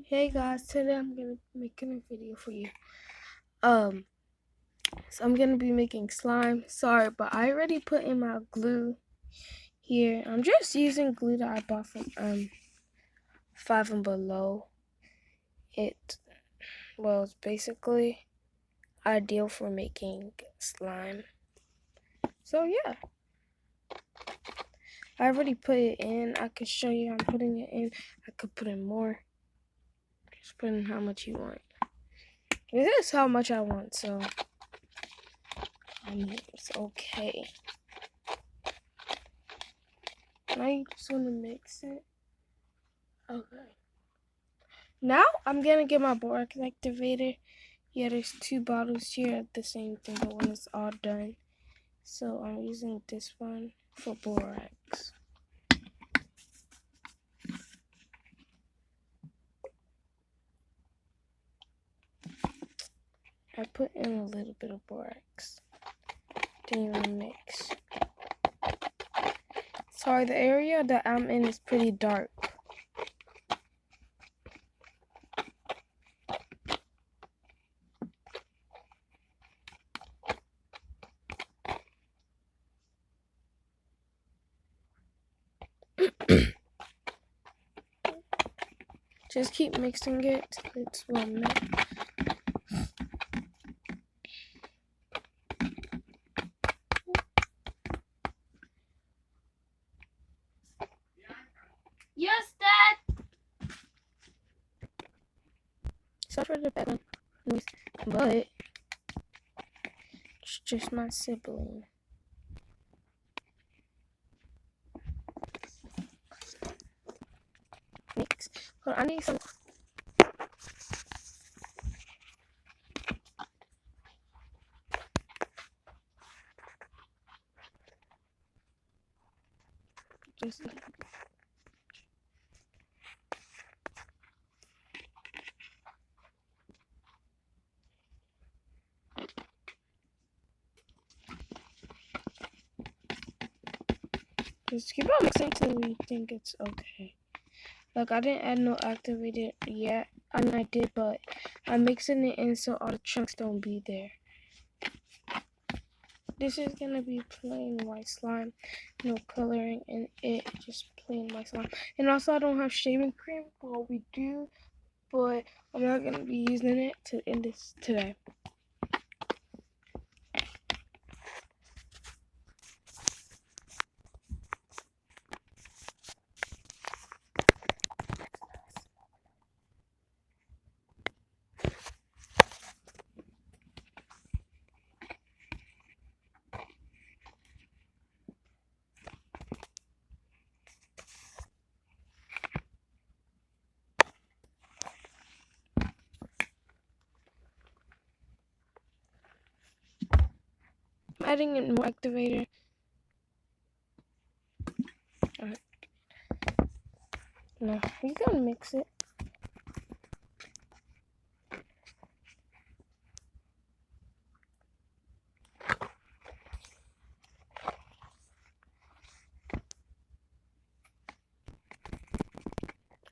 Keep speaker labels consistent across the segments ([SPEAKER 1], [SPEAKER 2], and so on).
[SPEAKER 1] Hey guys, today I'm gonna be making a video for you. So I'm gonna be making slime. Sorry, but I already put in my glue here. I'm just using glue that I bought from Five and Below. It's basically ideal for making slime. So yeah, I already put it in. I could show you I'm putting it in. I could put in more. Just put in how much you want. This is how much I want, so I mean it's okay. I just want to mix it. Okay. Now I'm gonna get my borax activator. Yeah, there's two bottles here at the same thing, but when it's all done. So I'm using this one for borax. I put in a little bit of borax. Didn't even mix. Sorry, the area that I'm in is pretty dark. Just keep mixing it till it's well mixed.
[SPEAKER 2] Yes, Dad.
[SPEAKER 1] Sorry for the background noise, but it's just my sibling. Mix. Hold on, I need some. Just keep on mixing till we think it's okay. Like, I didn't add no activator yet. I mean, I did, but I'm mixing it in so all the chunks don't be there. This is gonna be plain white slime, no coloring in it, just plain white slime. And also, I don't have shaving cream. Well, we do, but I'm not gonna be using it in this today. I'm adding in more activator. Alright. Now, we can mix it.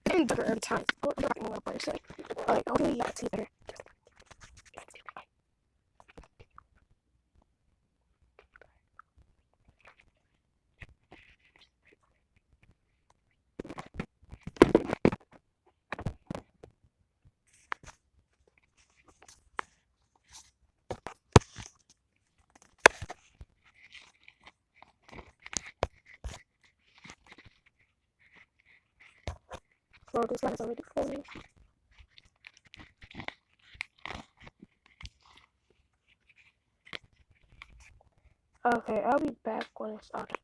[SPEAKER 1] I'm darker every time. I'm rocking a little better, so like, hopefully you can see better. So this one is already forming. Okay, I'll be back when it's all done.